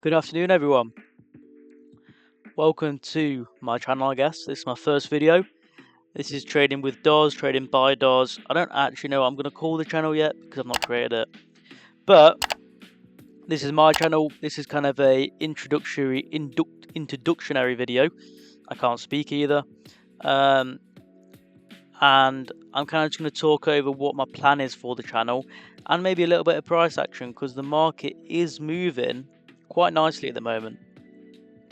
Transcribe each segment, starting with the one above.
Good afternoon, everyone. Welcome to my channel, I guess. This is my first video. This is trading with DOS, trading by DOS. I don't actually know what I'm going to call the channel yet because I've not created it. But this is my channel. This is kind of a introductionary video. I can't speak either. And I'm kind of just going to talk over what my plan is for the channel and maybe a little bit of price action because the market is moving quite nicely at the moment.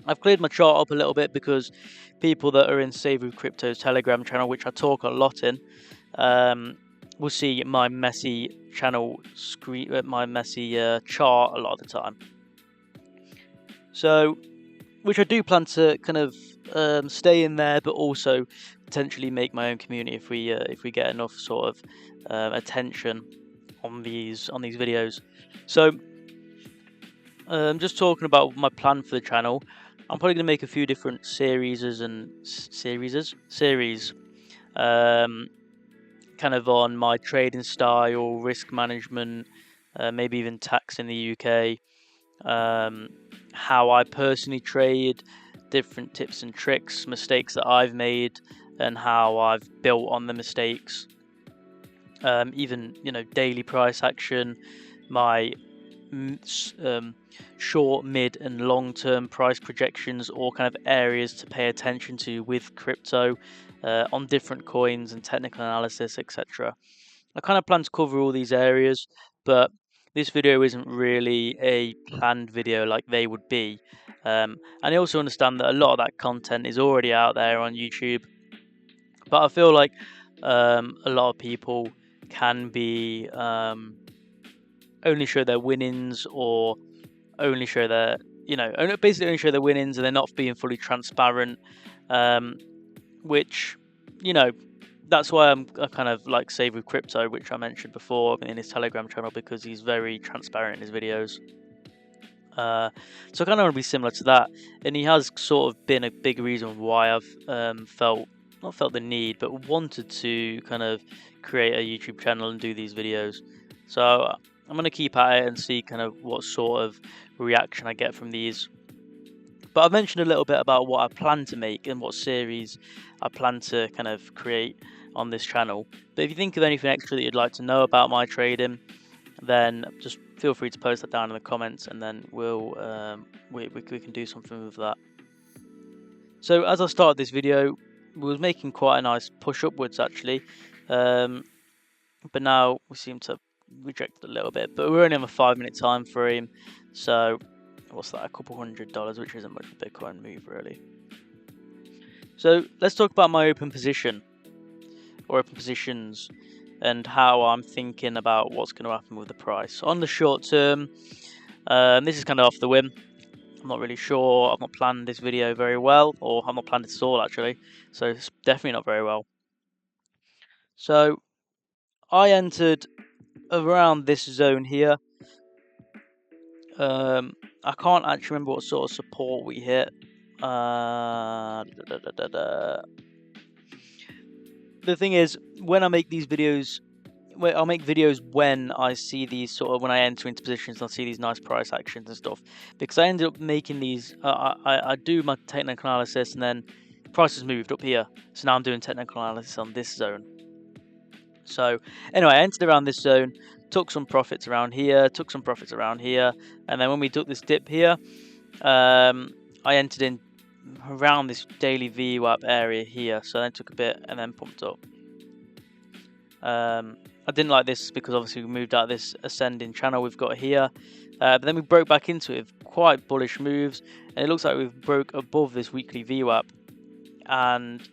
I've cleared my chart up a little bit because people that are in Save with Crypto's Telegram channel, which I talk a lot in, will see my messy channel screen, my messy chart a lot of the time. So, which I do plan to kind of stay in there, but also potentially make my own community if we get enough sort of attention on these videos. So, just talking about my plan for the channel. I'm probably going to make a few different series, kind of on my trading style, risk management, maybe even tax in the UK, how I personally trade, different tips and tricks, mistakes that I've made, and how I've built on the mistakes. Even daily price action, my short, mid, and long-term price projections, or kind of areas to pay attention to with crypto on different coins and technical analysis, etc. I kind of plan to cover all these areas, but this video isn't really a planned video like they would be. And I also understand that a lot of that content is already out there on YouTube, but I feel like a lot of people can be only show their winnings, or only show their basically only show their winnings, and they're not being fully transparent, which that's why I kind of like Save with Crypto, which I mentioned before in his Telegram channel, because he's very transparent in his videos. So I kind of want to be similar to that, and he has sort of been a big reason why I've not felt the need, but wanted to kind of create a YouTube channel and do these videos. So I'm going to keep at it and see kind of what sort of reaction I get from these. But I've mentioned a little bit about what I plan to make and what series I plan to kind of create on this channel. But if you think of anything extra that you'd like to know about my trading, then just feel free to post that down in the comments, and then we can do something with that. So as I started this video, we was making quite a nice push upwards actually, but now we seem to reject it a little bit. But we're only on a 5-minute time frame, so what's that? A couple $100, which isn't much of a Bitcoin move really. So let's talk about my open position, or open positions, and how I'm thinking about what's going to happen with the price. On the short term, this is kind of off the whim. I'm not really sure. I've not planned this video very well, or I've not planned it at all actually, so it's definitely not very well. So I entered around this zone here. I can't actually remember what sort of support we hit. The thing is, when I make these videos, I'll make videos when I see these sort of, when I enter into positions, I'll see these nice price actions and stuff, because I ended up making these, I do my technical analysis, and then price has moved up here, so now I'm doing technical analysis on this zone. So anyway, I entered around this zone, took some profits around here, took some profits around here, and then when we took this dip here, I entered in around this daily VWAP area here, so then took a bit and then pumped up. I didn't like this because obviously we moved out of this ascending channel we've got here, but then we broke back into it with quite bullish moves, and it looks like we've broke above this weekly VWAP, and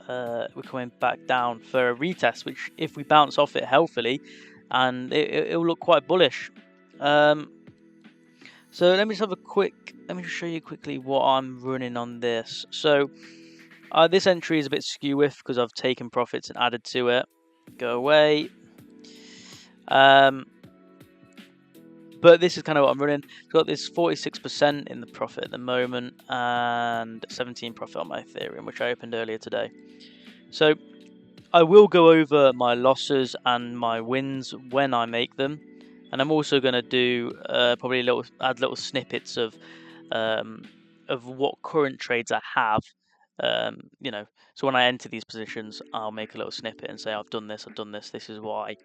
we're coming back down for a retest, which if we bounce off it healthily, and it'll look quite bullish. So let me just show you quickly what I'm running on this. So this entry is a bit skew with because I've taken profits and added to it. Go away. But this is kind of what I'm running. I've got this 46% in the profit at the moment, and 17 profit on my Ethereum, which I opened earlier today. So I will go over my losses and my wins when I make them. and I'm also going to do probably add little snippets of what current trades I have. You know, so when I enter these positions, I'll make a little snippet and say I've done this, this is why.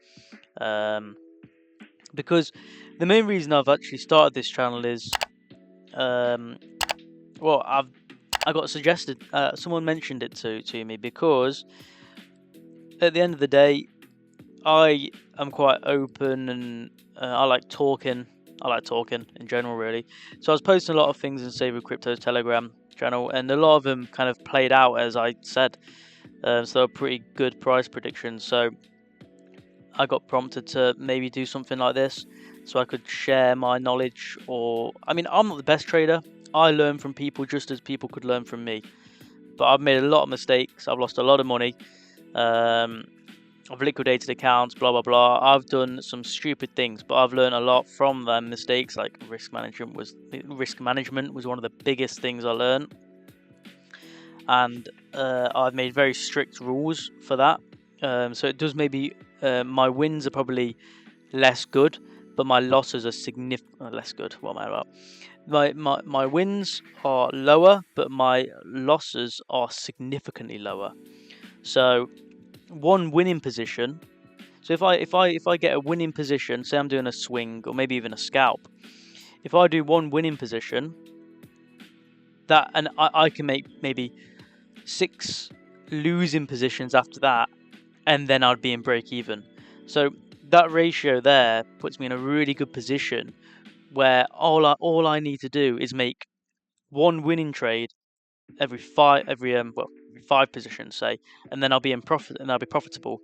Because the main reason I've actually started this channel is, well, I got suggested, someone mentioned it to me, because at the end of the day, I am quite open, and I like talking. I like talking in general, really. So I was posting a lot of things in Save with Crypto's Telegram channel, and a lot of them kind of played out as I said. So they were pretty good price predictions. So I got prompted to maybe do something like this, so I could share my knowledge. Or, I mean, I'm not the best trader. I learn from people just as people could learn from me. But I've made a lot of mistakes. I've lost a lot of money. I've liquidated accounts, blah blah blah. I've done some stupid things, but I've learned a lot from them mistakes. Like risk management was one of the biggest things I learned, and I've made very strict rules for that. So it does maybe my wins are probably less good, but my losses are significantly less good. What am I about? My wins are lower, but my losses are significantly lower. So one winning position. So if I get a winning position, say I'm doing a swing or maybe even a scalp, if I do one winning position, that, and I can make maybe 6 losing positions after that, and then I'd be in break even. So that ratio there puts me in a really good position where all I need to do is make one winning trade every 5 positions, say, and then I'll be in profit, and I'll be profitable.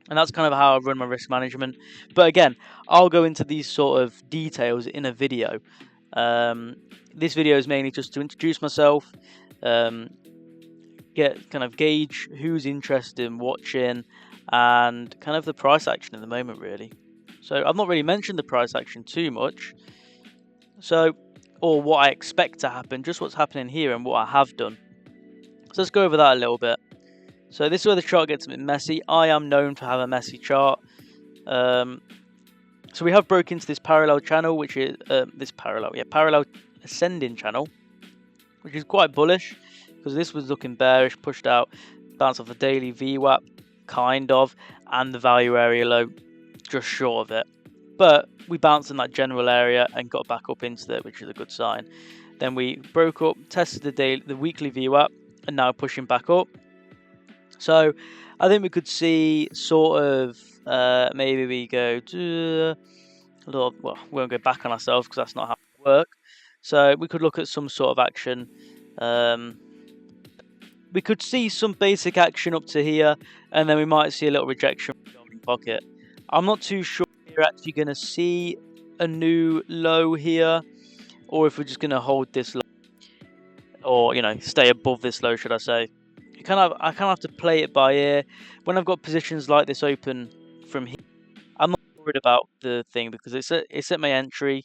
And that's kind of how I run my risk management. But again, I'll go into these sort of details in a video. This video is mainly just to introduce myself, gauge who's interested in watching, and kind of the price action at the moment, really. So I've not really mentioned the price action too much. So, or what I expect to happen, just what's happening here and what I have done. So let's go over that a little bit. So this is where the chart gets a bit messy. I am known to have a messy chart. So we have broken into this parallel channel, which is parallel ascending channel, which is quite bullish, because this was looking bearish, pushed out, bounced off the daily VWAP, kind of, and the value area low, just short of it. But we bounced in that general area and got back up into it, which is a good sign. Then we broke up, tested the weekly VWAP, and now pushing back up. So I think we could see sort of maybe we go to a little, well, we won't go back on ourselves because that's not how we work. So we could look at some sort of action. We could see some basic action up to here, and then we might see a little rejection from the golden pocket. I'm not too sure if we're actually going to see a new low here, or if we're just going to hold this low, or stay above this low, should I say. I kind of have to play it by ear. When I've got positions like this open from here, I'm not worried about the thing because it's at my entry,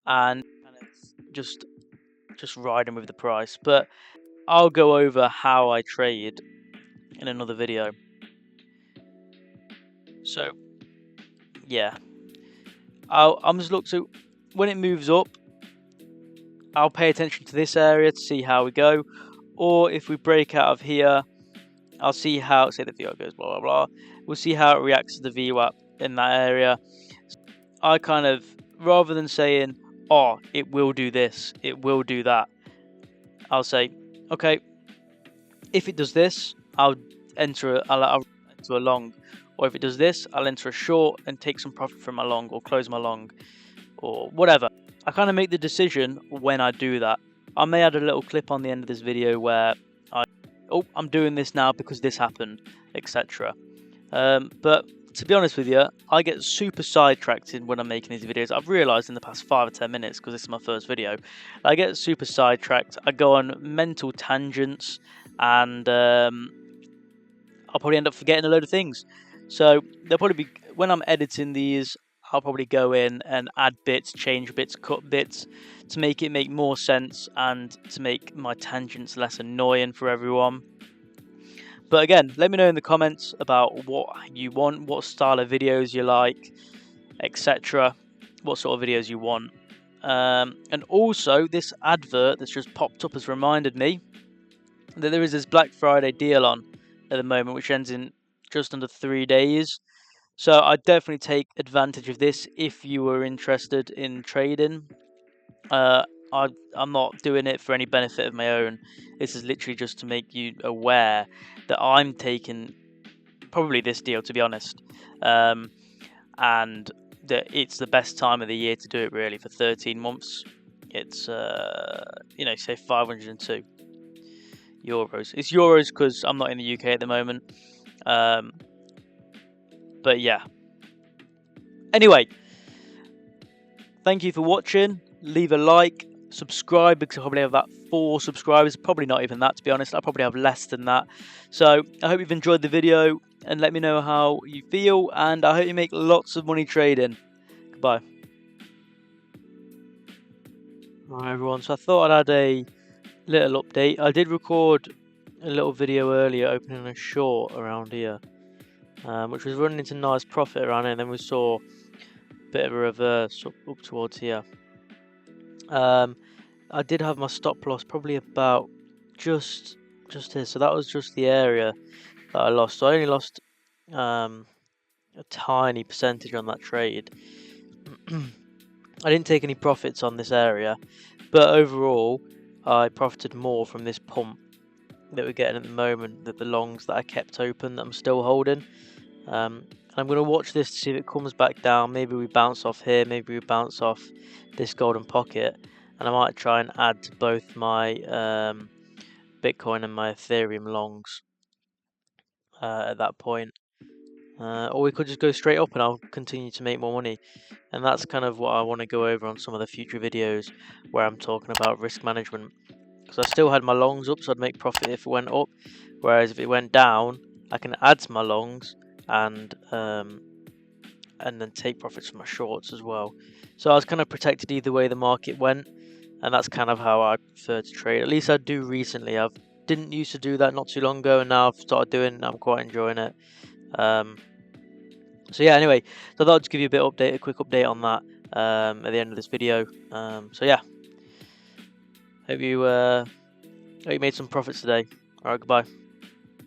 and kind of just riding with the price. But I'll go over how I trade in another video. So yeah, I'm just look. So when it moves up, I'll pay attention to this area to see how we go. Or if we break out of here, I'll see how, say the VWAP goes blah blah blah. We'll see how it reacts to the VWAP in that area. I kind of, rather than saying, oh, it will do this, it will do that, I'll say, okay, if it does this, I'll enter a long, or if it does this, I'll enter a short and take some profit from my long, or close my long, or whatever. I kind of make the decision when I do that. I may add a little clip on the end of this video where I'm doing this now because this happened, etc. But to be honest with you, I get super sidetracked when I'm making these videos. I've realised in the past 5 or 10 minutes, because this is my first video, I get super sidetracked. I go on mental tangents, and I'll probably end up forgetting a load of things. So there'll probably be, when I'm editing these, I'll probably go in and add bits, change bits, cut bits to make it make more sense and to make my tangents less annoying for everyone. But again, let me know in the comments about what you want, what style of videos you like. etc. What sort of videos you want. And also, this advert that's just popped up has reminded me that there is this Black Friday deal on at the moment, which ends in just under 3 days. So I'd definitely take advantage of this if you were interested in trading. I'm not doing it for any benefit of my own. This is literally just to make you aware that I'm taking probably this deal, to be honest, and that it's the best time of the year to do it. Really, for 13 months, it's say 502 euros. It's euros because I'm not in the UK at the moment. But yeah. Anyway, thank you for watching. Leave a like, subscribe, because I probably have about 4 subscribers. Probably not even that, to be honest. I probably have less than that. So I hope you've enjoyed the video, and let me know how you feel, and I hope you make lots of money trading. Goodbye. Alright everyone, so I thought I'd add a little update. I did record a little video earlier opening a short around here, which was running into nice profit around here, and then we saw a bit of a reverse up towards here. I did have my stop loss probably about just here, so that was just the area that I lost. So I only lost a tiny percentage on that trade. I didn't take any profits on this area, but overall I profited more from this pump that we're getting at the moment, that the longs that I kept open that I'm still holding. I'm going to watch this to see if it comes back down. Maybe we bounce off here, maybe we bounce off this golden pocket, and I might try and add to both my Bitcoin and my Ethereum longs at that point. Or we could just go straight up and I'll continue to make more money. And that's kind of what I want to go over on some of the future videos where I'm talking about risk management. Because I still had my longs up, so I'd make profit if it went up. Whereas if it went down, I can add to my longs and then take profits from my shorts as well. So I was kind of protected either way the market went, and that's kind of how I prefer to trade. At least I do recently. I didn't used to do that not too long ago, and now I've started doing it and I'm quite enjoying it. So yeah, anyway, so I thought I'd just give you a quick update on that at the end of this video. So yeah, hope you made some profits today. Alright, goodbye.